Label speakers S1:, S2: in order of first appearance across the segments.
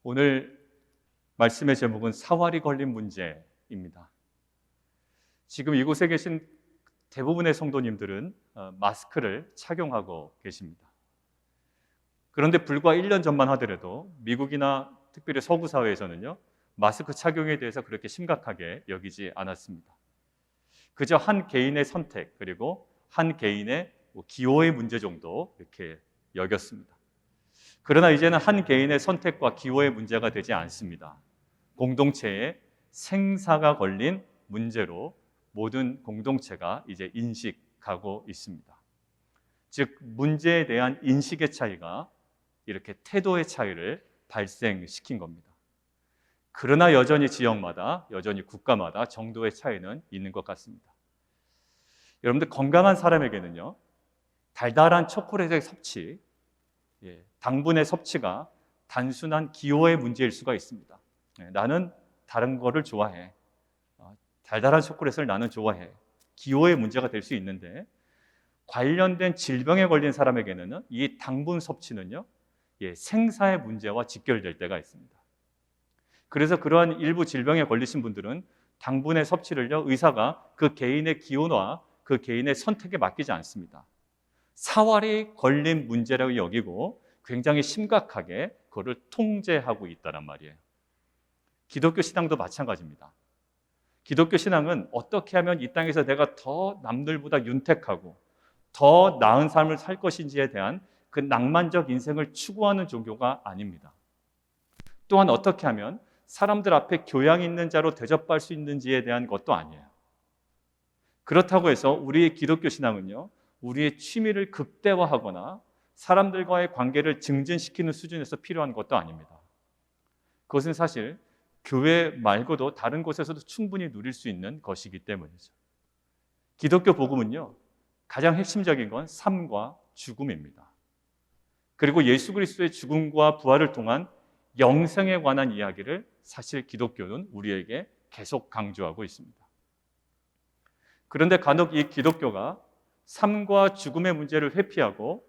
S1: 오늘 말씀의 제목은 사활이 걸린 문제입니다. 지금 이곳에 계신 대부분의 성도님들은 마스크를 착용하고 계십니다. 그런데 불과 1년 전만 하더라도 미국이나 특별히 서구 사회에서는요, 마스크 착용에 대해서 그렇게 심각하게 여기지 않았습니다. 그저 한 개인의 선택 그리고 한 개인의 기호의 문제 정도 이렇게 여겼습니다. 그러나 이제는 한 개인의 선택과 기호의 문제가 되지 않습니다. 공동체의 생사가 걸린 문제로 모든 공동체가 이제 인식하고 있습니다. 즉, 문제에 대한 인식의 차이가 이렇게 태도의 차이를 발생시킨 겁니다. 그러나 여전히 지역마다, 여전히 국가마다 정도의 차이는 있는 것 같습니다. 여러분들, 건강한 사람에게는요, 달달한 초콜릿의 섭취, 당분의 섭취가 단순한 기호의 문제일 수가 있습니다. 나는 다른 거를 좋아해. 달달한 초콜릿을 나는 좋아해. 기호의 문제가 될 수 있는데, 관련된 질병에 걸린 사람에게는 이 당분 섭취는요, 생사의 문제와 직결될 때가 있습니다. 그래서 그러한 일부 질병에 걸리신 분들은 당분의 섭취를요, 의사가 그 개인의 기호와 그 개인의 선택에 맡기지 않습니다. 사활이 걸린 문제라고 여기고 굉장히 심각하게 그거를 통제하고 있다란 말이에요. 기독교 신앙도 마찬가지입니다. 기독교 신앙은 어떻게 하면 이 땅에서 내가 더 남들보다 윤택하고 더 나은 삶을 살 것인지에 대한 그 낭만적 인생을 추구하는 종교가 아닙니다. 또한 어떻게 하면 사람들 앞에 교양 있는 자로 대접받을 수 있는지에 대한 것도 아니에요. 그렇다고 해서 우리의 기독교 신앙은요, 우리의 취미를 극대화하거나 사람들과의 관계를 증진시키는 수준에서 필요한 것도 아닙니다. 그것은 사실 교회 말고도 다른 곳에서도 충분히 누릴 수 있는 것이기 때문이죠. 기독교 복음은요, 가장 핵심적인 건 삶과 죽음입니다. 그리고 예수 그리스도의 죽음과 부활을 통한 영생에 관한 이야기를 사실 기독교는 우리에게 계속 강조하고 있습니다. 그런데 간혹 이 기독교가 삶과 죽음의 문제를 회피하고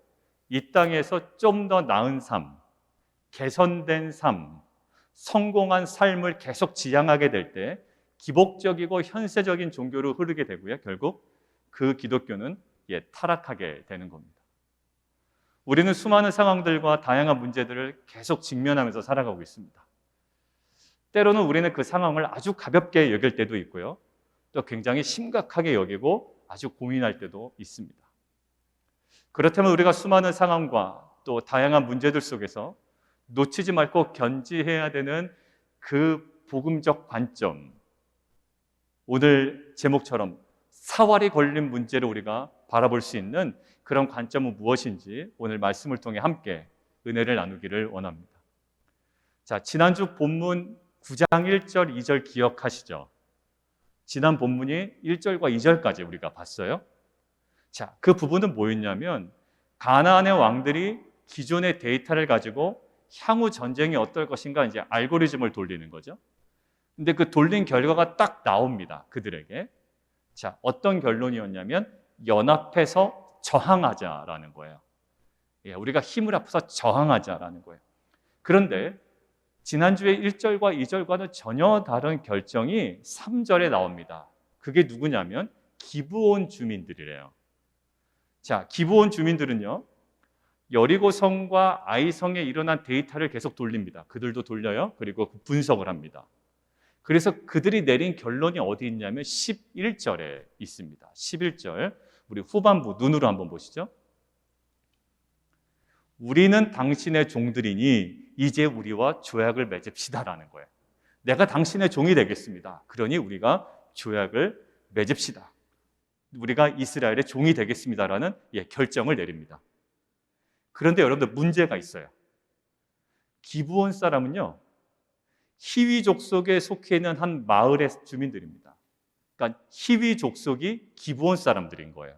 S1: 이 땅에서 좀 더 나은 삶, 개선된 삶, 성공한 삶을 계속 지향하게 될 때 기복적이고 현세적인 종교로 흐르게 되고요. 결국 그 기독교는 타락하게 되는 겁니다. 우리는 수많은 상황들과 다양한 문제들을 계속 직면하면서 살아가고 있습니다. 때로는 우리는 그 상황을 아주 가볍게 여길 때도 있고요. 또 굉장히 심각하게 여기고 아주 고민할 때도 있습니다. 그렇다면 우리가 수많은 상황과 또 다양한 문제들 속에서 놓치지 말고 견지해야 되는 그 복음적 관점, 오늘 제목처럼 사활이 걸린 문제를 우리가 바라볼 수 있는 그런 관점은 무엇인지 오늘 말씀을 통해 함께 은혜를 나누기를 원합니다. 자, 지난주 본문 9장 1절, 2절 기억하시죠? 지난 본문이 1절과 2절까지 우리가 봤어요. 자, 그 부분은 뭐였냐면 가나안의 왕들이 기존의 데이터를 가지고 향후 전쟁이 어떨 것인가 이제 알고리즘을 돌리는 거죠. 근데 그 돌린 결과가 딱 나옵니다. 그들에게. 자, 어떤 결론이었냐면 연합해서 저항하자라는 거예요. 우리가 힘을 합해서 저항하자라는 거예요. 그런데 지난주에 1절과 2절과는 전혀 다른 결정이 3절에 나옵니다. 그게 누구냐면 기브온 주민들이래요. 자, 기브온 주민들은요, 여리고성과 아이성에 일어난 데이터를 계속 돌립니다. 그들도 돌려요. 그리고 분석을 합니다. 그래서 그들이 내린 결론이 어디 있냐면 11절에 있습니다. 11절, 우리 후반부 눈으로 한번 보시죠. 우리는 당신의 종들이니 이제 우리와 조약을 맺읍시다라는 거예요. 내가 당신의 종이 되겠습니다. 그러니 우리가 조약을 맺읍시다. 우리가 이스라엘의 종이 되겠습니다라는 결정을 내립니다. 그런데 여러분들 문제가 있어요. 기브온 사람은요, 히위 족속에 속해 있는 한 마을의 주민들입니다. 그러니까 히위 족속이 기브온 사람들인 거예요.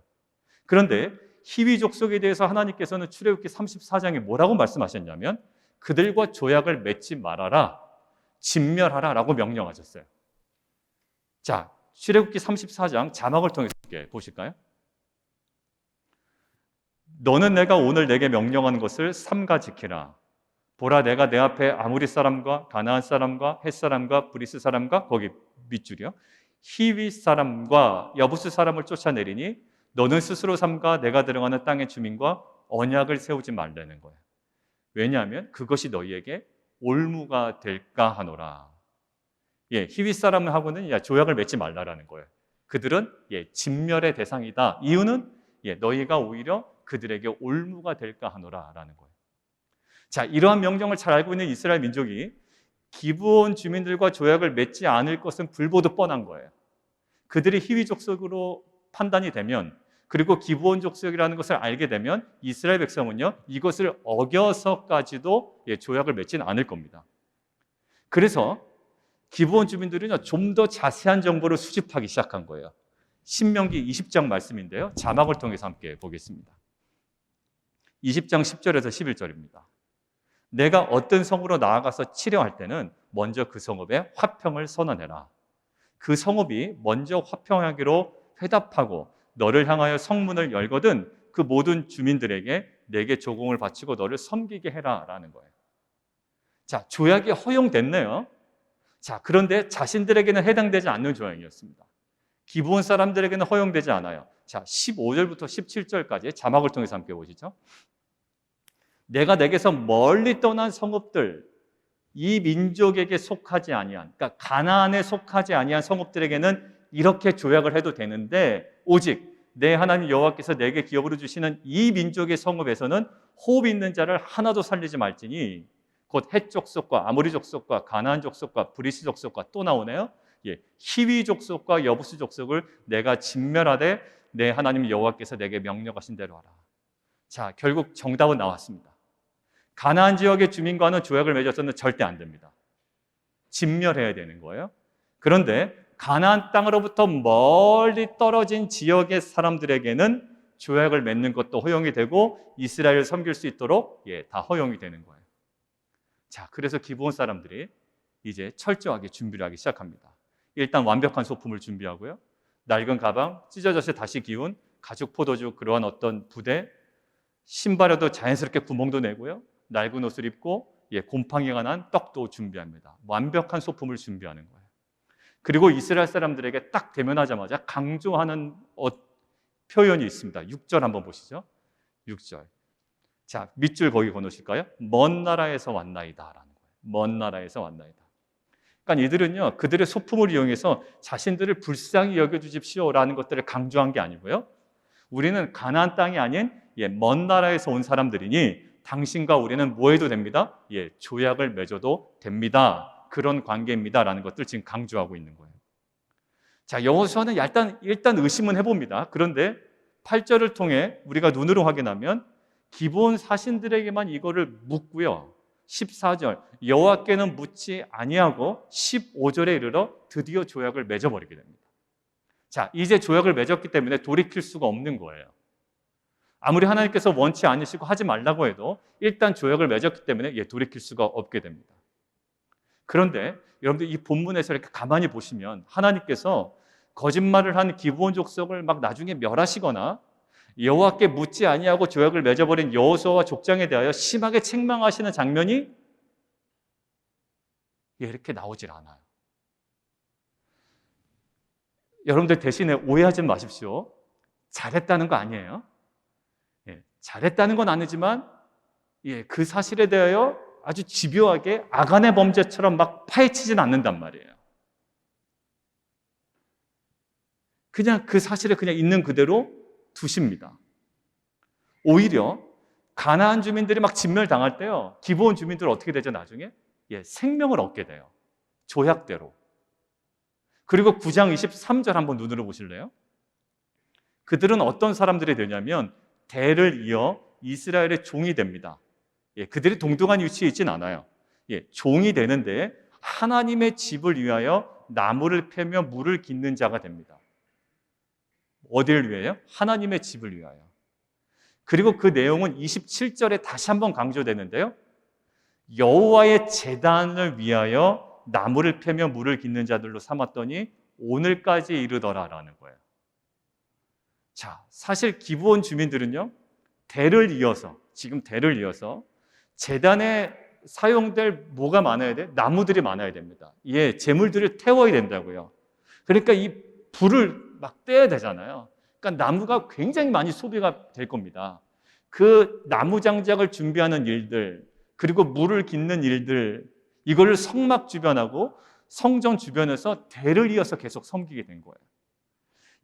S1: 그런데 히위 족속에 대해서 하나님께서는 출애굽기 34장에 뭐라고 말씀하셨냐면 그들과 조약을 맺지 말아라, 진멸하라 라고 명령하셨어요. 자, 출애굽기 34장 자막을 통해서 보실까요? 너는 내가 오늘 내게 명령하는 것을 삼가 지키라. 보라, 내가 내 앞에 아모리 사람과 가나안 사람과 헷 사람과 브리스 사람과, 거기 밑줄이요, 히위 사람과 여부스 사람을 쫓아내리니 너는 스스로 삼가 내가 들어가는 땅의 주민과 언약을 세우지 말라는 거예요. 왜냐하면 그것이 너희에게 올무가 될까 하노라. 히위 사람하고는 조약을 맺지 말라라는 거예요. 그들은 진멸의 대상이다. 이유는 너희가 오히려 그들에게 올무가 될까 하노라라는 거예요. 자, 이러한 명령을 잘 알고 있는 이스라엘 민족이 기브온 주민들과 조약을 맺지 않을 것은 불보듯 뻔한 거예요. 그들이 히위 족속으로 판단이 되면, 그리고 기브온 족속이라는 것을 알게 되면 이스라엘 백성은요, 이것을 어겨서까지도 조약을 맺지는 않을 겁니다. 그래서 기브온 주민들은요, 좀 더 자세한 정보를 수집하기 시작한 거예요. 신명기 20장 말씀인데요, 자막을 통해서 함께 보겠습니다. 20장 10절에서 11절입니다. 내가 어떤 성으로 나아가서 치려할 때는 먼저 그 성읍에 화평을 선언해라. 그 성읍이 먼저 화평하기로 회답하고 너를 향하여 성문을 열거든 그 모든 주민들에게 내게 조공을 바치고 너를 섬기게 해라 라는 거예요. 자, 조약이 허용됐네요. 자, 그런데 자신들에게는 해당되지 않는 조약이었습니다. 기브온 사람들에게는 허용되지 않아요. 자, 15절부터 17절까지 자막을 통해서 함께 보시죠. 내가 내게서 멀리 떠난 성읍들, 이 민족에게 속하지 아니한, 그러니까 가나안에 속하지 아니한 성읍들에게는 이렇게 조약을 해도 되는데, 오직 내 하나님 여호와께서 내게 기업으로 주시는 이 민족의 성읍에서는 호흡 있는 자를 하나도 살리지 말지니, 곧 헷 족속과 아모리 족속과 가나안 족속과 브리스 족속과, 또 나오네요. 히위 족속과 여부스 족속을 내가 진멸하되 내 하나님 여호와께서 내게 명령하신 대로 하라. 자, 결국 정답은 나왔습니다. 가나안 지역의 주민과는 조약을 맺었었는데 절대 안 됩니다. 진멸해야 되는 거예요. 그런데 가나안 땅으로부터 멀리 떨어진 지역의 사람들에게는 조약을 맺는 것도 허용이 되고 이스라엘을 섬길 수 있도록 다 허용이 되는 거예요. 자, 그래서 기브온 사람들이 이제 철저하게 준비를 하기 시작합니다. 일단 완벽한 소품을 준비하고요, 낡은 가방, 찢어져서 다시 기운 가죽 포도주, 그러한 어떤 부대, 신발에도 자연스럽게 구멍도 내고요, 낡은 옷을 입고 곰팡이가 난 떡도 준비합니다. 완벽한 소품을 준비하는 거예요. 그리고 이스라엘 사람들에게 딱 대면하자마자 강조하는 표현이 있습니다. 6절 한번 보시죠. 6절. 자, 밑줄 거기 건너실까요? 먼 나라에서 왔나이다 라는 거예요. 먼 나라에서 왔나이다. 그러니까 이들은요, 그들의 소품을 이용해서 자신들을 불쌍히 여겨주십시오 라는 것들을 강조한 게 아니고요, 우리는 가나안 땅이 아닌 먼 나라에서 온 사람들이니 당신과 우리는 뭐 해도 됩니다? 조약을 맺어도 됩니다. 그런 관계입니다 라는 것들 지금 강조하고 있는 거예요. 자, 여호수아는 일단 의심은 해봅니다. 그런데 8절을 통해 우리가 눈으로 확인하면 기브온 사신들에게만 이거를 묻고요, 14절 여호와께는 묻지 아니하고 15절에 이르러 드디어 조약을 맺어버리게 됩니다. 자, 이제 조약을 맺었기 때문에 돌이킬 수가 없는 거예요. 아무리 하나님께서 원치 않으시고 하지 말라고 해도 일단 조약을 맺었기 때문에 돌이킬 수가 없게 됩니다. 그런데 여러분들 이 본문에서 이렇게 가만히 보시면 하나님께서 거짓말을 한 기브온 족속을 막 나중에 멸하시거나 여호와께 묻지 아니하고 조약을 맺어버린 여호수아와 족장에 대하여 심하게 책망하시는 장면이 이렇게 나오질 않아요. 여러분들 대신에 오해하지 마십시오. 잘했다는 거 아니에요. 잘했다는 건 아니지만 그 사실에 대하여 아주 집요하게 아간의 범죄처럼 막 파헤치진 않는단 말이에요. 그냥 그 사실을 그냥 있는 그대로 두십니다. 오히려 가나안 주민들이 막 진멸당할 때요, 기브온 주민들은 어떻게 되죠? 나중에 생명을 얻게 돼요. 조약대로. 그리고 9장 23절 한번 눈으로 보실래요? 그들은 어떤 사람들이 되냐면 대를 이어 이스라엘의 종이 됩니다. 그들이 동등한 위치에 있진 않아요. 종이 되는데 하나님의 집을 위하여 나무를 패며 물을 깃는 자가 됩니다. 어디를 위하여? 하나님의 집을 위하여. 그리고 그 내용은 27절에 다시 한번 강조되는데요, 여호와의 제단을 위하여 나무를 패며 물을 깃는 자들로 삼았더니 오늘까지 이르더라라는 거예요. 자, 사실 기브온 주민들은요, 지금 대를 이어서 제단의 사용될 뭐가 많아야 돼? 나무들이 많아야 됩니다. 예, 재물들을 태워야 된다고요. 그러니까 이 불을 막 떼야 되잖아요. 그러니까 나무가 굉장히 많이 소비가 될 겁니다. 그 나무 장작을 준비하는 일들, 그리고 물을 깃는 일들, 이걸 성막 주변하고 성전 주변에서 대를 이어서 계속 섬기게 된 거예요.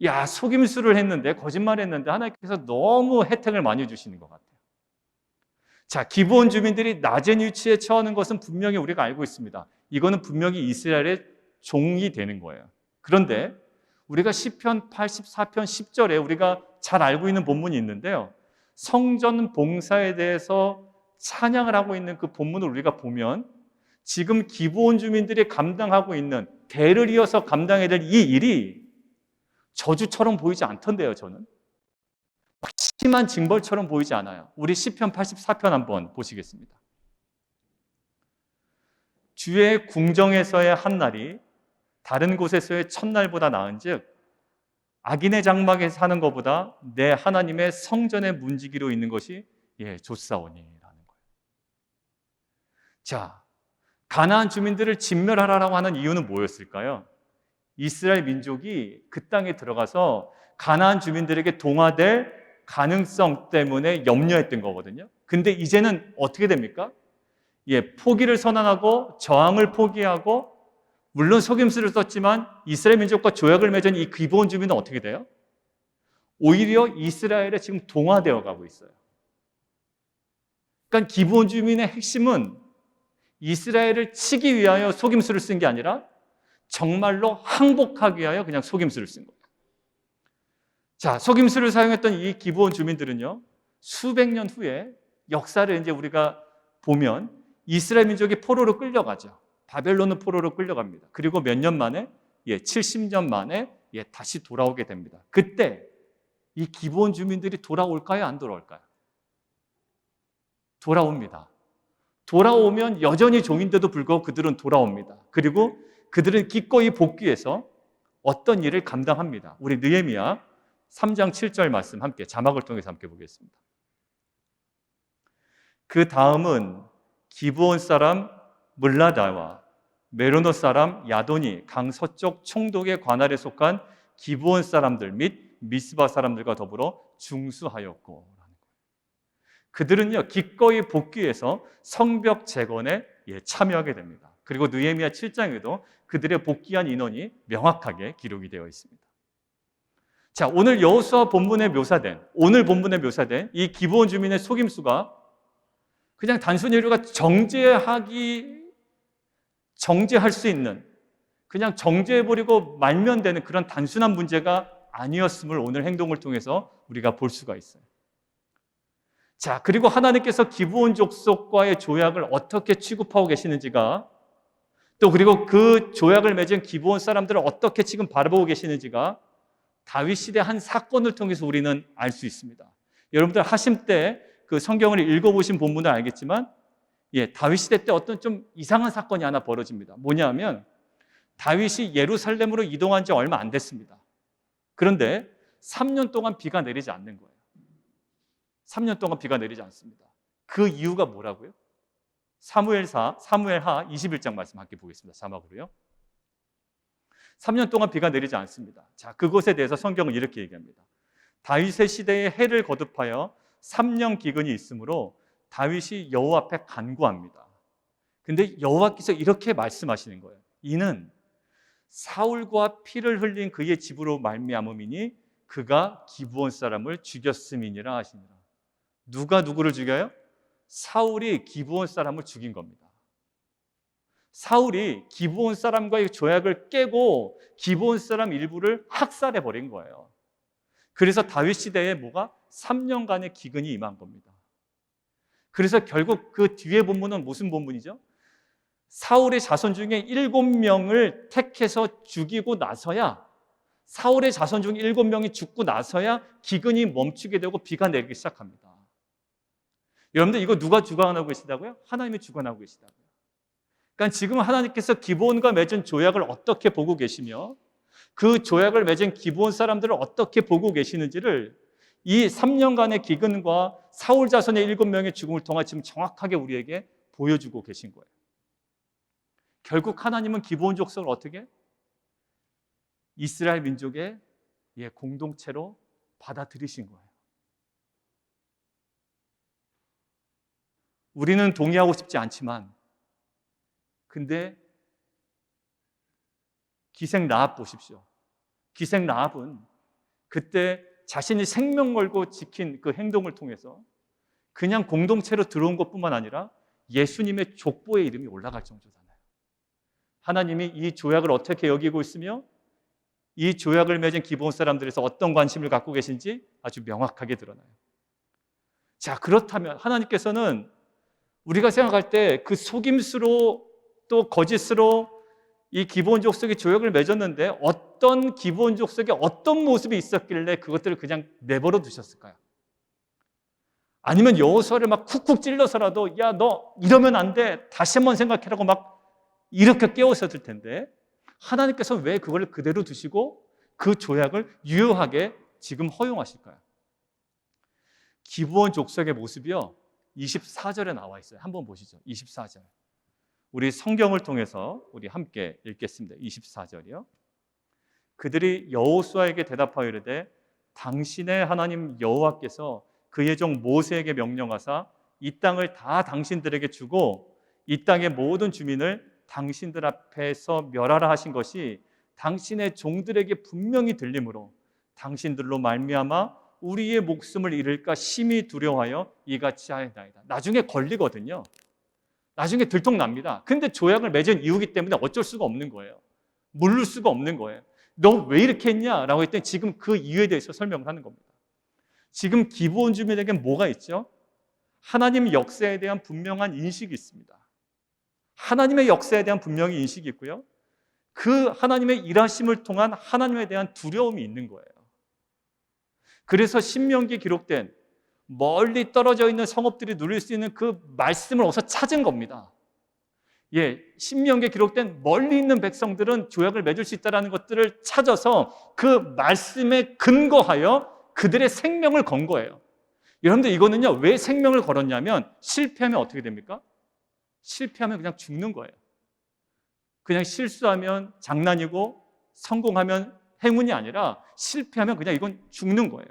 S1: 야, 속임수를 했는데, 거짓말했는데 하나님께서 너무 혜택을 많이 주시는 것 같아요. 자, 기브온 주민들이 낮은 위치에 처하는 것은 분명히 우리가 알고 있습니다. 이거는 분명히 이스라엘의 종이 되는 거예요. 그런데 우리가 시편 84편 10절에 우리가 잘 알고 있는 본문이 있는데요. 성전 봉사에 대해서 찬양을 하고 있는 그 본문을 우리가 보면 지금 기브온 주민들이 감당하고 있는 대를 이어서 감당해야 될 이 일이 저주처럼 보이지 않던데요, 저는. 심한 징벌처럼 보이지 않아요. 우리 시편 84편 한번 보시겠습니다. 주의 궁정에서의 한 날이 다른 곳에서의 첫날보다 나은즉 악인의 장막에 사는 것보다 내 하나님의 성전의 문지기로 있는 것이 좋사오니라는 거예요. 자, 가나안 주민들을 진멸하라고 하는 이유는 뭐였을까요? 이스라엘 민족이 그 땅에 들어가서 가나안 주민들에게 동화될 가능성 때문에 염려했던 거거든요. 근데 이제는 어떻게 됩니까? 포기를 선언하고 저항을 포기하고 물론 속임수를 썼지만 이스라엘 민족과 조약을 맺은 이 기브온 주민은 어떻게 돼요? 오히려 이스라엘에 지금 동화되어 가고 있어요. 그러니까 기브온 주민의 핵심은 이스라엘을 치기 위하여 속임수를 쓴 게 아니라 정말로 항복하기 위하여 그냥 속임수를 쓴 거예요. 자, 속임수를 사용했던 이 기브온 주민들은요, 수백 년 후에 역사를 이제 우리가 보면 이스라엘 민족이 포로로 끌려가죠. 바벨론은 포로로 끌려갑니다. 그리고 몇 년 만에 70년 만에 다시 돌아오게 됩니다. 그때 이 기브온 주민들이 돌아올까요? 안 돌아올까요? 돌아옵니다. 돌아오면 여전히 종인데도 불구하고 그들은 돌아옵니다. 그리고 그들은 기꺼이 복귀해서 어떤 일을 감당합니다. 우리 느헤미야 3장 7절 말씀 함께 자막을 통해서 함께 보겠습니다. 그 다음은 기브온 사람 물라다와 메로노 사람 야도니 강 서쪽 총독의 관할에 속한 기브온 사람들 및 미스바 사람들과 더불어 중수하였고, 그들은요 기꺼이 복귀해서 성벽 재건에 참여하게 됩니다. 그리고 느헤미야 7장에도 그들의 복귀한 인원이 명확하게 기록이 되어 있습니다. 자, 오늘 여호수아 본문에 묘사된 이 기브온 주민의 속임수가 그냥 단순히 우리가 정죄할 수 있는, 그냥 정죄해버리고 말면 되는 그런 단순한 문제가 아니었음을 오늘 행동을 통해서 우리가 볼 수가 있어요. 자, 그리고 하나님께서 기브온 족속과의 조약을 어떻게 취급하고 계시는지가, 또 그리고 그 조약을 맺은 기브온 사람들을 어떻게 지금 바라보고 계시는지가 다윗 시대 한 사건을 통해서 우리는 알 수 있습니다. 여러분들 하심 때 그 성경을 읽어보신 본문은 알겠지만 다윗 시대 때 어떤 좀 이상한 사건이 하나 벌어집니다. 뭐냐면 다윗이 예루살렘으로 이동한 지 얼마 안 됐습니다. 그런데 3년 동안 비가 내리지 않는 거예요. 3년 동안 비가 내리지 않습니다. 그 이유가 뭐라고요? 사무엘하 21장 말씀 함께 보겠습니다. 자막으로요. 3년 동안 비가 내리지 않습니다. 자, 그것에 대해서 성경은 이렇게 얘기합니다. 다윗의 시대에 해를 거듭하여 3년 기근이 있으므로 다윗이 여호와 앞에 간구합니다. 근데 여호와께서 이렇게 말씀하시는 거예요. 이는 사울과 피를 흘린 그의 집으로 말미암음이니 그가 기브온 사람을 죽였음이니라 하시니라. 누가 누구를 죽여요? 사울이 기브온 사람을 죽인 겁니다. 사울이 기브온 사람과의 조약을 깨고 기브온 사람 일부를 학살해 버린 거예요. 그래서 다윗 시대에 3년간의 기근이 임한 겁니다. 그래서 결국 그 뒤에 본문은 무슨 본문이죠? 사울의 자손 중에 7명을 택해서 죽이고 나서야, 사울의 자손 중 7명이 죽고 나서야 기근이 멈추게 되고 비가 내리기 시작합니다. 여러분들 이거 누가 주관하고 계시다고요? 하나님이 주관하고 계시다고요. 그러니까 지금 하나님께서 기브온과 맺은 조약을 어떻게 보고 계시며 그 조약을 맺은 기브온 사람들을 어떻게 보고 계시는지를 이 3년간의 기근과 사울 자손의 7명의 죽음을 통해 지금 정확하게 우리에게 보여주고 계신 거예요. 결국 하나님은 기브온 족속을 어떻게? 이스라엘 민족의 공동체로 받아들이신 거예요. 우리는 동의하고 싶지 않지만, 근데 기생 라합 보십시오. 기생 라합은 그때 자신이 생명 걸고 지킨 그 행동을 통해서 그냥 공동체로 들어온 것뿐만 아니라 예수님의 족보의 이름이 올라갈 정도잖아요. 하나님이 이 조약을 어떻게 여기고 있으며 이 조약을 맺은 기브온 사람들에서 어떤 관심을 갖고 계신지 아주 명확하게 드러나요. 자, 그렇다면 하나님께서는 우리가 생각할 때 그 속임수로 또 거짓으로 이 기브온 족속이 조약을 맺었는데 어떤 기브온 족속에 어떤 모습이 있었길래 그것들을 그냥 내버려 두셨을까요? 아니면 여호수아를 막 쿡쿡 찔러서라도 야, 너 이러면 안 돼. 다시 한번 생각해라고 막 이렇게 깨우셨을 텐데 하나님께서 왜 그걸 그대로 두시고 그 조약을 유효하게 지금 허용하실까요? 기브온 족속의 모습이요 24절에 나와 있어요. 한번 보시죠. 24절. 우리 성경을 통해서 우리 함께 읽겠습니다. 24절이요. 그들이 여호수아에게 대답하여 이르되 당신의 하나님 여호와께서 그의 종 모세에게 명령하사 이 땅을 다 당신들에게 주고 이 땅의 모든 주민을 당신들 앞에서 멸하라 하신 것이 당신의 종들에게 분명히 들리므로 당신들로 말미암아 우리의 목숨을 잃을까 심히 두려워하여 이같이 하였나이다. 나중에 걸리거든요. 나중에 들통납니다. 근데 조약을 맺은 이유기 때문에 어쩔 수가 없는 거예요. 물을 수가 없는 거예요. 너 왜 이렇게 했냐라고 했더니 지금 그 이유에 대해서 설명을 하는 겁니다. 지금 기브온 주민에게 뭐가 있죠? 하나님 역사에 대한 분명한 인식이 있습니다. 하나님의 역사에 대한 분명히 인식이 있고요. 그 하나님의 일하심을 통한 하나님에 대한 두려움이 있는 거예요. 그래서 신명기에 기록된 멀리 떨어져 있는 성읍들이 누릴 수 있는 그 말씀을 어서 찾은 겁니다. 신명기에 기록된 멀리 있는 백성들은 조약을 맺을 수 있다는 것들을 찾아서 그 말씀에 근거하여 그들의 생명을 건 거예요. 여러분들 이거는요 왜 생명을 걸었냐면 실패하면 어떻게 됩니까? 실패하면 그냥 죽는 거예요. 그냥 실수하면 장난이고 성공하면 행운이 아니라 실패하면 그냥 이건 죽는 거예요.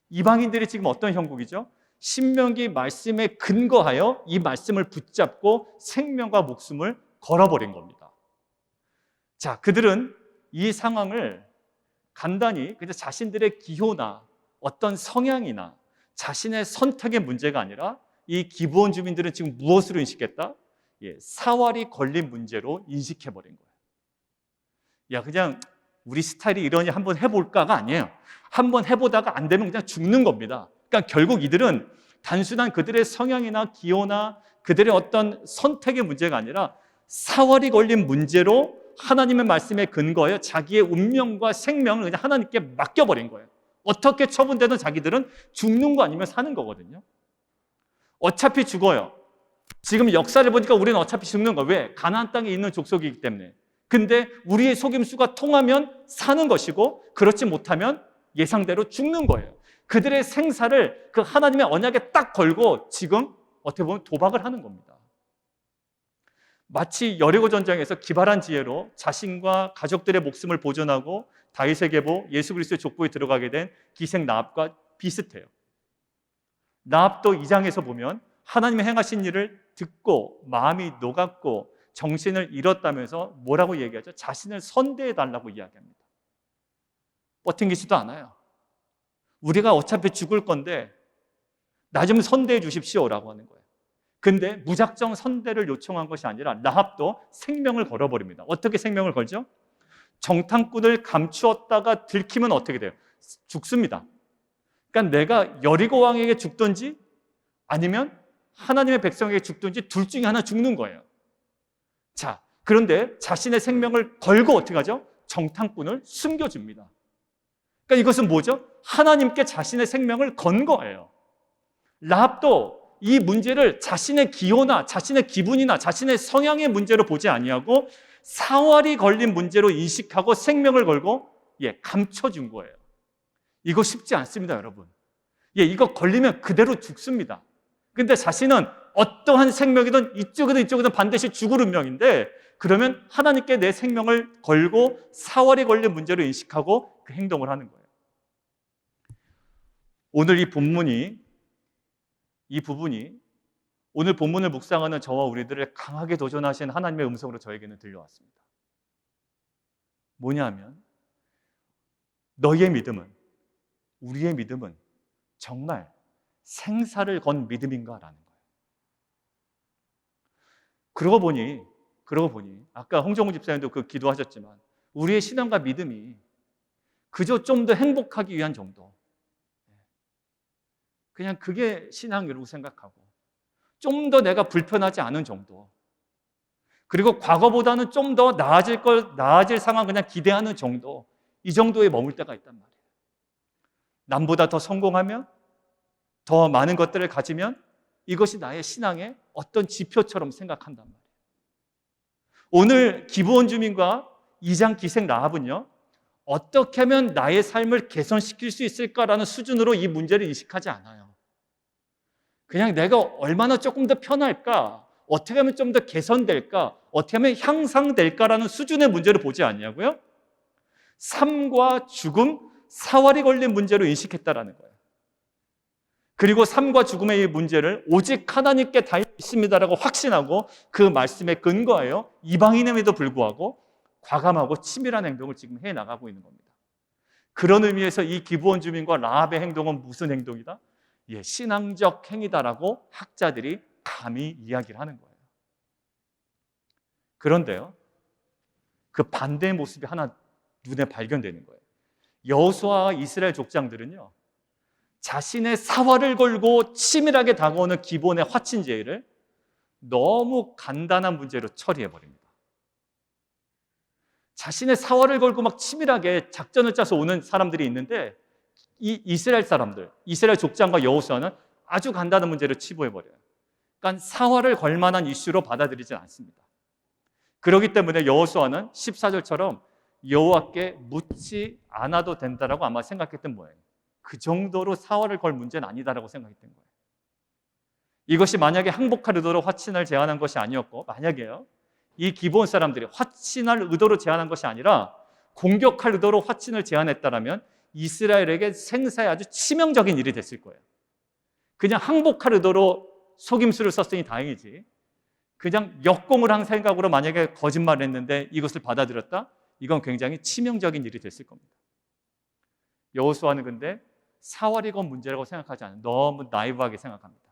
S1: 이방인들이 지금 어떤 형국이죠? 신명기 말씀에 근거하여 이 말씀을 붙잡고 생명과 목숨을 걸어버린 겁니다. 자, 그들은 이 상황을 간단히 그냥 자신들의 기호나 어떤 성향이나 자신의 선택의 문제가 아니라 이 기브온 주민들은 지금 무엇으로 인식했다? 사활이 걸린 문제로 인식해버린 거예요. 야, 그냥 우리 스타일이 이러니 한번 해볼까가 아니에요. 한번 해보다가 안 되면 그냥 죽는 겁니다. 그러니까 결국 이들은 단순한 그들의 성향이나 기호나 그들의 어떤 선택의 문제가 아니라 사활이 걸린 문제로 하나님의 말씀에 근거하여 자기의 운명과 생명을 그냥 하나님께 맡겨버린 거예요. 어떻게 처분되든 자기들은 죽는 거 아니면 사는 거거든요. 어차피 죽어요. 지금 역사를 보니까 우리는 어차피 죽는 거예요. 왜? 가나안 땅에 있는 족속이기 때문에. 근데 우리의 속임수가 통하면 사는 것이고 그렇지 못하면 예상대로 죽는 거예요. 그들의 생사를 그 하나님의 언약에 딱 걸고 지금 어떻게 보면 도박을 하는 겁니다. 마치 여리고 전쟁에서 기발한 지혜로 자신과 가족들의 목숨을 보존하고 다윗의 계보 예수 그리스도의 족보에 들어가게 된 기생 라합과 비슷해요. 라합도 2장에서 보면 하나님의 행하신 일을 듣고 마음이 녹았고 정신을 잃었다면서 뭐라고 얘기하죠? 자신을 선대해달라고 이야기합니다. 버팅기지도 않아요. 우리가 어차피 죽을 건데 나 좀 선대해 주십시오라고 하는 거예요. 근데 무작정 선대를 요청한 것이 아니라 라합도 생명을 걸어버립니다. 어떻게 생명을 걸죠? 정탐꾼을 감추었다가 들키면 어떻게 돼요? 죽습니다. 그러니까 내가 여리고 왕에게 죽든지 아니면 하나님의 백성에게 죽든지 둘 중에 하나 죽는 거예요. 자, 그런데 자신의 생명을 걸고 어떻게 하죠? 정탐꾼을 숨겨줍니다. 그러니까 이것은 뭐죠? 하나님께 자신의 생명을 건 거예요. 라합도 이 문제를 자신의 기호나 자신의 기분이나 자신의 성향의 문제로 보지 아니하고 사활이 걸린 문제로 인식하고 생명을 걸고 감춰준 거예요. 이거 쉽지 않습니다, 여러분. 이거 걸리면 그대로 죽습니다. 근데 자신은 어떠한 생명이든 이쪽이든 반드시 죽을 운명인데, 그러면 하나님께 내 생명을 걸고 사활이 걸린 문제로 인식하고 그 행동을 하는 거예요. 오늘 이 부분이 오늘 본문을 묵상하는 저와 우리들을 강하게 도전하신 하나님의 음성으로 저에게는 들려왔습니다. 뭐냐면, 너희의 믿음은, 우리의 믿음은 정말 생사를 건 믿음인가? 라는 거예요. 그러고 보니 아까 홍정우 집사님도 그 기도하셨지만, 우리의 신앙과 믿음이 그저 좀 더 행복하기 위한 정도, 그냥 그게 신앙이라고 생각하고, 좀 더 내가 불편하지 않은 정도, 그리고 과거보다는 좀 더 나아질 상황 그냥 기대하는 정도, 이 정도에 머물 때가 있단 말이에요. 남보다 더 성공하면, 더 많은 것들을 가지면 이것이 나의 신앙의 어떤 지표처럼 생각한단 말이에요. 오늘 기브온 주민과 2장 기생 라합은요, 어떻게 하면 나의 삶을 개선시킬 수 있을까라는 수준으로 이 문제를 인식하지 않아요. 그냥 내가 얼마나 조금 더 편할까, 어떻게 하면 좀 더 개선될까, 어떻게 하면 향상될까라는 수준의 문제를 보지 않냐고요? 삶과 죽음, 사활이 걸린 문제로 인식했다라는 거예요. 그리고 삶과 죽음의 이 문제를 오직 하나님께 다 있습니다라고 확신하고 그 말씀에 근거하여 이방인임에도 불구하고 과감하고 치밀한 행동을 지금 해나가고 있는 겁니다. 그런 의미에서 이 기브온 주민과 라합의 행동은 무슨 행동이다? 신앙적 행위다라고 학자들이 감히 이야기를 하는 거예요. 그런데요, 그 반대의 모습이 하나 눈에 발견되는 거예요. 여호수아와 이스라엘 족장들은요, 자신의 사활을 걸고 치밀하게 다가오는 기본의 화친제의를 너무 간단한 문제로 처리해버립니다. 자신의 사활을 걸고 막 치밀하게 작전을 짜서 오는 사람들이 있는데, 이 이스라엘 사람들, 이스라엘 족장과 여호수아는 아주 간단한 문제를 치부해버려요. 그러니까 사활을 걸 만한 이슈로 받아들이진 않습니다. 그렇기 때문에 여호수아는 14절처럼 여호와께 묻지 않아도 된다라고 아마 생각했던 모양이에요. 그 정도로 사활을 걸 문제는 아니다라고 생각했던 거예요. 이것이 만약에 항복할 의도로 화친을 제안한 것이 아니었고, 만약에요, 이 기브온 사람들이 화친할 의도로 제안한 것이 아니라 공격할 의도로 화친을 제안했다라면 이스라엘에게 생사에 아주 치명적인 일이 됐을 거예요. 그냥 항복할 의도로 속임수를 썼으니 다행이지, 그냥 역공을 한 생각으로 만약에 거짓말을 했는데 이것을 받아들였다? 이건 굉장히 치명적인 일이 됐을 겁니다. 여호수아는 근데 사활이 건 문제라고 생각하지 않아요. 너무 나이브하게 생각합니다.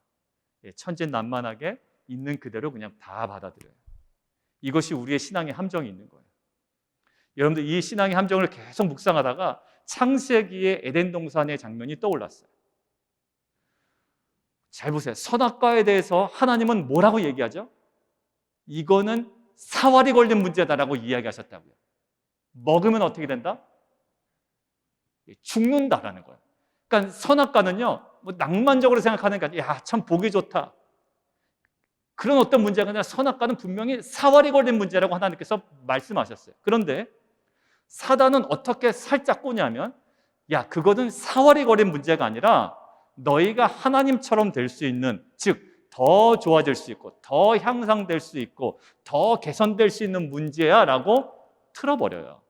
S1: 천진난만하게 있는 그대로 그냥 다 받아들여요. 이것이 우리의 신앙의 함정이 있는 거예요. 여러분들, 이 신앙의 함정을 계속 묵상하다가 창세기의 에덴 동산의 장면이 떠올랐어요. 잘 보세요. 선악과에 대해서 하나님은 뭐라고 얘기하죠? 이거는 사활이 걸린 문제다라고 이야기하셨다고요. 먹으면 어떻게 된다? 죽는다라는 거예요. 그러니까 선악과는요, 뭐 낭만적으로 생각하는 게 아니라, 참 보기 좋다, 그런 어떤 문제가 아니라 선악과는 분명히 사활이 걸린 문제라고 하나님께서 말씀하셨어요. 그런데 사단은 어떻게 살짝 꼬냐면, 그거는 사활이 걸린 문제가 아니라 너희가 하나님처럼 될 수 있는, 즉 더 좋아질 수 있고 더 향상될 수 있고 더 개선될 수 있는 문제야 라고 틀어버려요.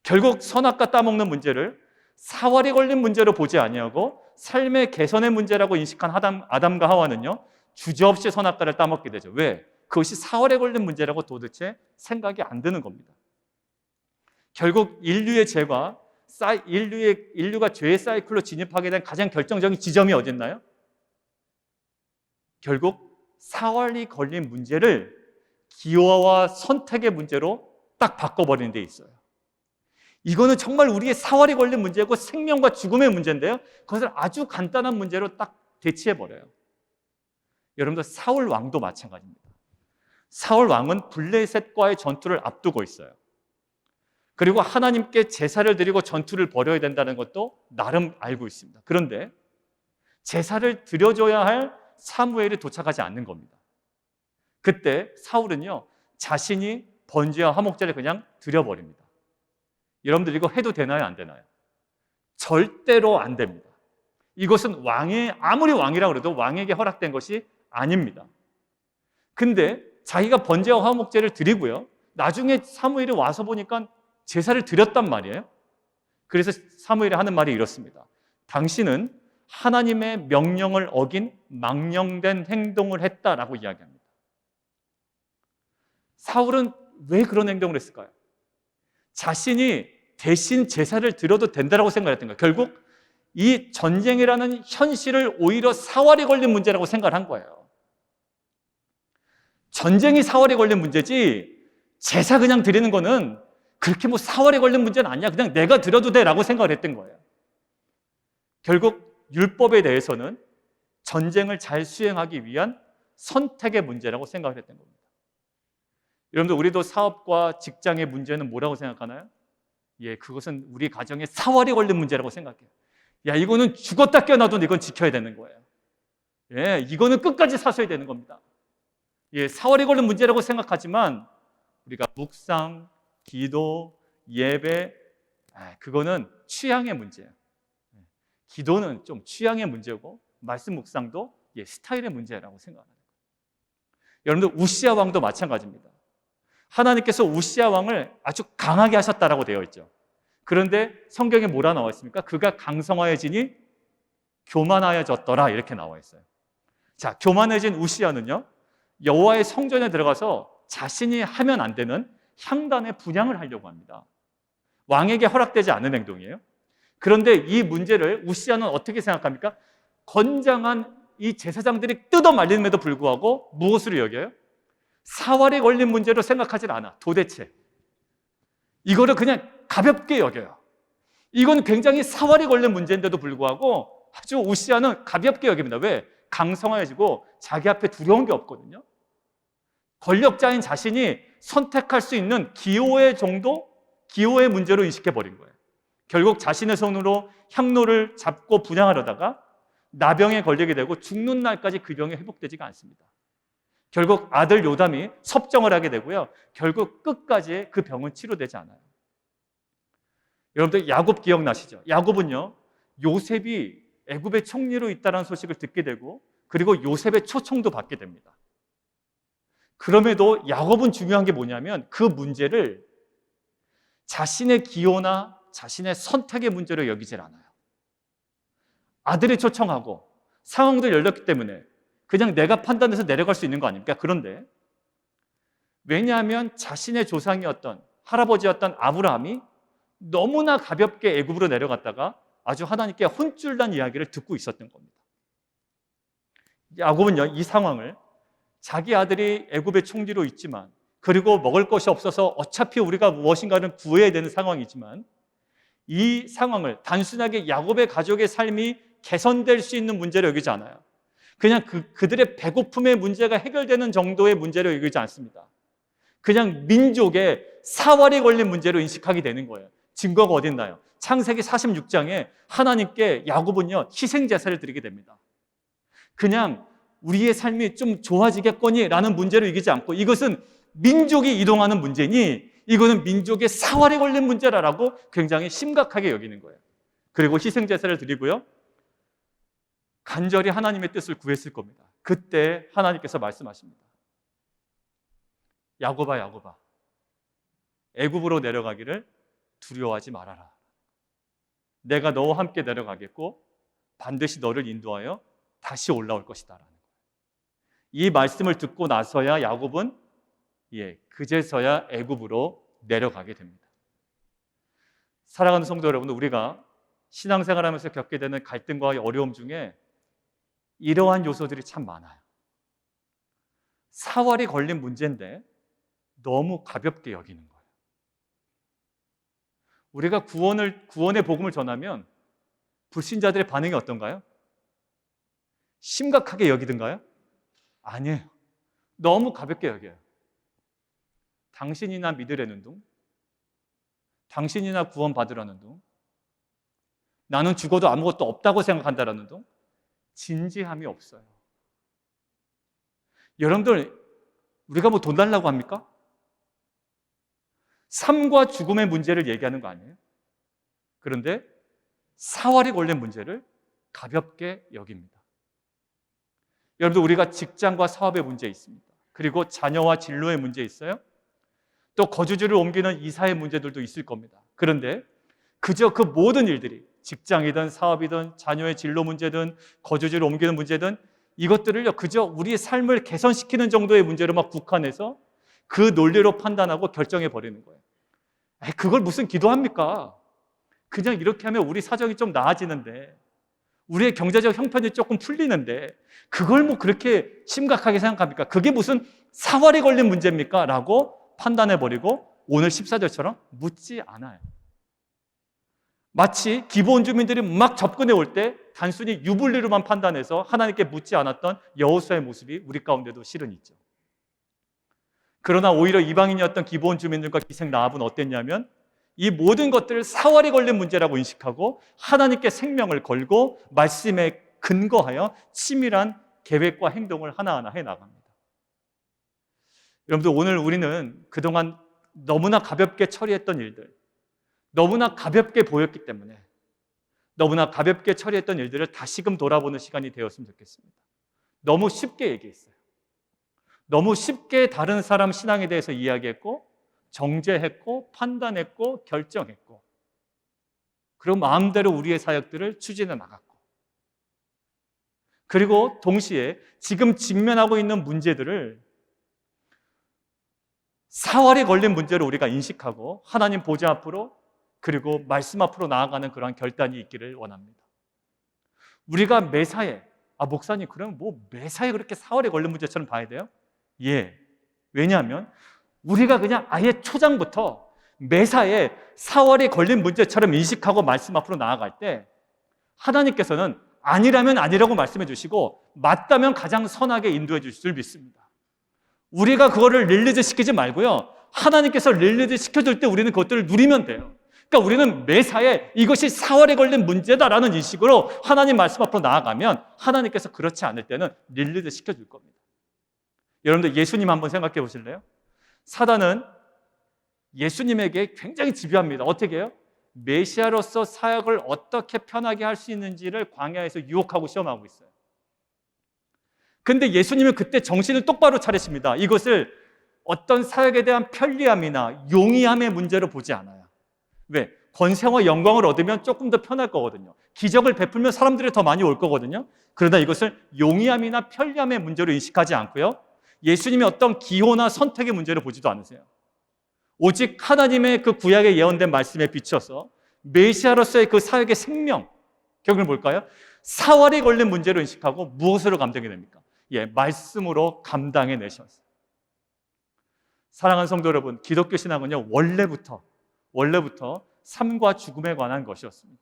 S1: 결국 선악과 따먹는 문제를 사활이 걸린 문제로 보지 아니하고 삶의 개선의 문제라고 인식한 아담과 하와는요, 주저없이 선악과를 따먹게 되죠. 왜? 그것이 사활에 걸린 문제라고 도대체 생각이 안 드는 겁니다. 결국 인류의 죄가, 인류가 죄의 사이클로 진입하게 된 가장 결정적인 지점이 어딨나요? 결국 사활이 걸린 문제를 기호와 선택의 문제로 딱 바꿔버리는 데 있어요. 이거는 정말 우리의 사활이 걸린 문제고 생명과 죽음의 문제인데요, 그것을 아주 간단한 문제로 딱 대치해버려요. 여러분들, 사울 왕도 마찬가지입니다. 사울 왕은 블레셋과의 전투를 앞두고 있어요. 그리고 하나님께 제사를 드리고 전투를 벌여야 된다는 것도 나름 알고 있습니다. 그런데 제사를 드려줘야 할 사무엘이 도착하지 않는 겁니다. 그때 사울은요, 자신이 번제와 화목제를 그냥 드려버립니다. 여러분들, 이거 해도 되나요, 안 되나요? 절대로 안 됩니다. 이것은 아무리 왕이라고 해도 왕에게 허락된 것이 아닙니다. 근데 자기가 번제와 화목제를 드리고요, 나중에 사무엘이 와서 보니까 제사를 드렸단 말이에요. 그래서 사무엘이 하는 말이 이렇습니다. 당신은 하나님의 명령을 어긴 망령된 행동을 했다라고 이야기합니다. 사울은 왜 그런 행동을 했을까요? 자신이 대신 제사를 드려도 된다라고 생각했던 거예요. 결국 이 전쟁이라는 현실을 오히려 사활이 걸린 문제라고 생각을 한 거예요. 전쟁이 사활이 걸린 문제지 제사 그냥 드리는 거는 그렇게 뭐 사활이 걸린 문제는 아니야. 그냥 내가 드려도 돼라고 생각을 했던 거예요. 결국 율법에 대해서는 전쟁을 잘 수행하기 위한 선택의 문제라고 생각을 했던 겁니다. 여러분들, 우리도 사업과 직장의 문제는 뭐라고 생각하나요? 예, 그것은 우리 가정에 사활이 걸린 문제라고 생각해요. 야, 이거는 죽었다 깨어나도 이건 지켜야 되는 거예요. 예, 이거는 끝까지 사셔야 되는 겁니다. 예, 사활이 걸린 문제라고 생각하지만 우리가 묵상, 기도, 예배, 그거는 취향의 문제예요. 기도는 좀 취향의 문제고 말씀 묵상도 스타일의 문제라고 생각합니다. 여러분들, 우시아 왕도 마찬가지입니다. 하나님께서 우시아 왕을 아주 강하게 하셨다라고 되어 있죠. 그런데 성경에 뭐라 나와 있습니까? 그가 강성하여지니 교만하여졌더라, 이렇게 나와 있어요. 자, 교만해진 우시아는요, 여호와의 성전에 들어가서 자신이 하면 안 되는 향단의 분향을 하려고 합니다. 왕에게 허락되지 않은 행동이에요. 그런데 이 문제를 우시아는 어떻게 생각합니까? 건장한 이 제사장들이 뜯어 말림에도 불구하고 무엇으로 여겨요? 사활이 걸린 문제로 생각하지 않아. 도대체 이거를 그냥 가볍게 여겨요. 이건 굉장히 사활이 걸린 문제인데도 불구하고 아주 우시아는 가볍게 여깁니다. 왜? 강성해지고 자기 앞에 두려운 게 없거든요. 권력자인 자신이 선택할 수 있는 기호의 정도, 기호의 문제로 인식해버린 거예요. 결국 자신의 손으로 향로를 잡고 분향하려다가 나병에 걸리게 되고 죽는 날까지 그 병이 회복되지가 않습니다. 결국 아들 요담이 섭정을 하게 되고요, 결국 끝까지 그 병은 치료되지 않아요. 여러분들, 야곱 기억나시죠? 야곱은요, 요셉이 애굽의 총리로 있다는 소식을 듣게 되고, 그리고 요셉의 초청도 받게 됩니다. 그럼에도 야곱은 중요한 게 뭐냐면 그 문제를 자신의 기호나 자신의 선택의 문제로 여기질 않아요. 아들이 초청하고 상황도 열렸기 때문에 그냥 내가 판단해서 내려갈 수 있는 거 아닙니까? 그런데 왜냐하면 자신의 조상이었던, 할아버지였던 아브라함이 너무나 가볍게 애굽으로 내려갔다가 아주 하나님께 혼쭐난 이야기를 듣고 있었던 겁니다. 야곱은요, 이 상황을 자기 아들이 애굽의 총리로 있지만, 그리고 먹을 것이 없어서 어차피 우리가 무엇인가를 구해야 되는 상황이지만, 이 상황을 단순하게 야곱의 가족의 삶이 개선될 수 있는 문제로 여기지 않아요. 그냥 그들의 배고픔의 문제가 해결되는 정도의 문제로 여기지 않습니다. 그냥 민족의 사활이 걸린 문제로 인식하게 되는 거예요. 증거가 어디 있나요? 창세기 46장에 하나님께 야곱은요, 희생제사를 드리게 됩니다. 그냥 우리의 삶이 좀 좋아지겠거니 라는 문제로 이기지 않고, 이것은 민족이 이동하는 문제니 이거는 민족의 사활에 걸린 문제라고 굉장히 심각하게 여기는 거예요. 그리고 희생제사를 드리고요, 간절히 하나님의 뜻을 구했을 겁니다. 그때 하나님께서 말씀하십니다. 야곱아, 야곱아, 애굽으로 내려가기를 두려워하지 말아라. 내가 너와 함께 내려가겠고 반드시 너를 인도하여 다시 올라올 것이다 라는 거예요. 이 말씀을 듣고 나서야 야곱은 그제서야 애굽으로 내려가게 됩니다. 사랑하는 성도 여러분, 우리가 신앙생활하면서 겪게 되는 갈등과 어려움 중에 이러한 요소들이 참 많아요. 사활이 걸린 문제인데 너무 가볍게 여기는 거예요. 우리가 구원의 복음을 전하면 불신자들의 반응이 어떤가요? 심각하게 여기든가요? 아니에요. 너무 가볍게 여겨요. 당신이나 믿으려는 둥, 당신이나 구원 받으라는 둥, 나는 죽어도 아무것도 없다고 생각한다라는 둥, 진지함이 없어요. 여러분들, 우리가 뭐 돈 달라고 합니까? 삶과 죽음의 문제를 얘기하는 거 아니에요? 그런데 사활이 걸린 문제를 가볍게 여깁니다. 여러분들 우리가 직장과 사업의 문제 있습니다. 그리고 자녀와 진로의 문제 있어요. 또 거주지를 옮기는 이사의 문제들도 있을 겁니다. 그런데 그저 그 모든 일들이 직장이든 사업이든 자녀의 진로 문제든 거주지를 옮기는 문제든 이것들을요 그저 우리의 삶을 개선시키는 정도의 문제로만 국한해서 그 논리로 판단하고 결정해 버리는 거예요. 그걸 무슨 기도합니까? 그냥 이렇게 하면 우리 사정이 좀 나아지는데, 우리의 경제적 형편이 조금 풀리는데 그걸 뭐 그렇게 심각하게 생각합니까? 그게 무슨 사활이 걸린 문제입니까? 라고 판단해버리고 오늘 14절처럼 묻지 않아요. 마치 기브온 주민들이 막 접근해 올 때 단순히 유불리로만 판단해서 하나님께 묻지 않았던 여호수아의 모습이 우리 가운데도 실은 있죠. 그러나 오히려 이방인이었던 기브온 주민들과 기생 라합은 어땠냐면 이 모든 것들을 사활이 걸린 문제라고 인식하고 하나님께 생명을 걸고 말씀에 근거하여 치밀한 계획과 행동을 하나하나 해나갑니다. 여러분들 오늘 우리는 그동안 너무나 가볍게 처리했던 일들, 너무나 가볍게 보였기 때문에 너무나 가볍게 처리했던 일들을 다시금 돌아보는 시간이 되었으면 좋겠습니다. 너무 쉽게 얘기했어요. 너무 쉽게 다른 사람 신앙에 대해서 이야기했고 정죄했고 판단했고 결정했고 그리고 마음대로 우리의 사역들을 추진해 나갔고 그리고 동시에 지금 직면하고 있는 문제들을 사활이 걸린 문제로 우리가 인식하고 하나님 보좌 앞으로 그리고 말씀 앞으로 나아가는 그러한 결단이 있기를 원합니다. 우리가 매사에 목사님 그러면 뭐 매사에 그렇게 사활이 걸린 문제처럼 봐야 돼요? 예. 왜냐하면 우리가 그냥 아예 초장부터 매사에 사활이 걸린 문제처럼 인식하고 말씀 앞으로 나아갈 때 하나님께서는 아니라면 아니라고 말씀해 주시고 맞다면 가장 선하게 인도해 주실 줄 믿습니다. 우리가 그거를 릴리즈 시키지 말고요. 하나님께서 릴리즈 시켜줄 때 우리는 그것들을 누리면 돼요. 그러니까 우리는 매사에 이것이 사활에 걸린 문제다라는 인식으로 하나님 말씀 앞으로 나아가면 하나님께서 그렇지 않을 때는 릴리즈 시켜줄 겁니다. 여러분들 예수님 한번 생각해 보실래요? 사단은 예수님에게 굉장히 집요합니다. 어떻게 해요? 메시아로서 사역을 어떻게 편하게 할 수 있는지를 광야에서 유혹하고 시험하고 있어요. 근데 예수님은 그때 정신을 똑바로 차리십니다. 이것을 어떤 사역에 대한 편리함이나 용이함의 문제로 보지 않아요. 왜? 권세와 영광을 얻으면 조금 더 편할 거거든요. 기적을 베풀면 사람들이 더 많이 올 거거든요. 그러나 이것을 용이함이나 편리함의 문제로 인식하지 않고요. 예수님이 어떤 기호나 선택의 문제로 보지도 않으세요. 오직 하나님의 그 구약에 예언된 말씀에 비춰서 메시아로서의 그 사역의 생명, 결국은 뭘까요? 사활이 걸린 문제로 인식하고 무엇으로 감당이 됩니까? 말씀으로 감당해 내셨어요. 사랑하는 성도 여러분, 기독교 신앙은요 원래부터 삶과 죽음에 관한 것이었습니다.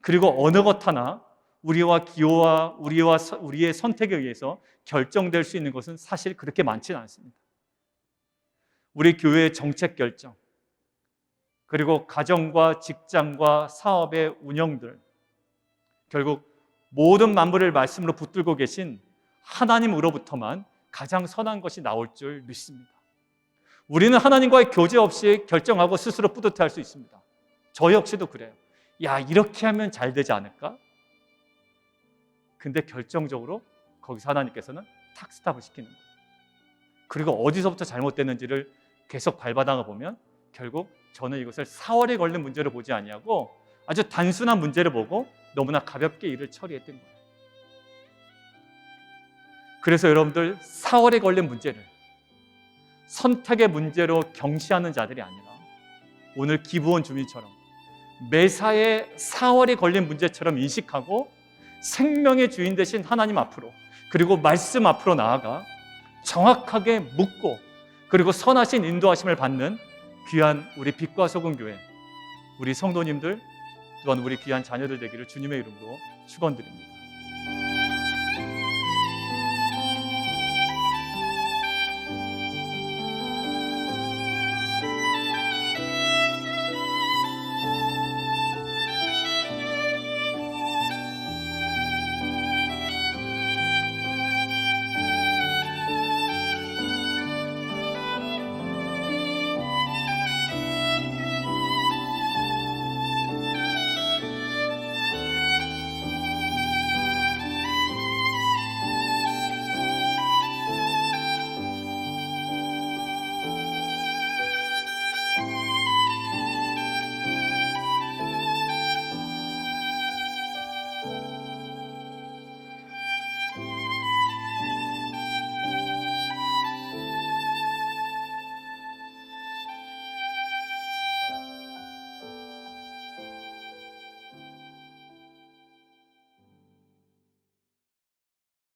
S1: 그리고 어느 것 하나 우리와 기호와 우리의 선택에 의해서 결정될 수 있는 것은 사실 그렇게 많지는 않습니다. 우리 교회의 정책 결정, 그리고 가정과 직장과 사업의 운영들, 결국 모든 만물을 말씀으로 붙들고 계신 하나님으로부터만 가장 선한 것이 나올 줄 믿습니다. 우리는 하나님과의 교제 없이 결정하고 스스로 뿌듯해할 수 있습니다. 저 역시도 그래요. 이렇게 하면 잘 되지 않을까? 근데 결정적으로 거기서 하나님께서는 탁 스탑을 시키는 거예요. 그리고 어디서부터 잘못됐는지를 계속 밟아나가 보면 결국 저는 이것을 사활에 걸린 문제로 보지 아니하고 아주 단순한 문제를 보고 너무나 가볍게 일을 처리했던 거예요. 그래서 여러분들 사활에 걸린 문제를 선택의 문제로 경시하는 자들이 아니라 오늘 기브온 주민처럼 매사에 사활이 걸린 문제처럼 인식하고 생명의 주인 되신 하나님 앞으로 그리고 말씀 앞으로 나아가 정확하게 묻고 그리고 선하신 인도하심을 받는 귀한 우리 빛과 소금 교회, 우리 성도님들 또한 우리 귀한 자녀들 되기를 주님의 이름으로 축원드립니다.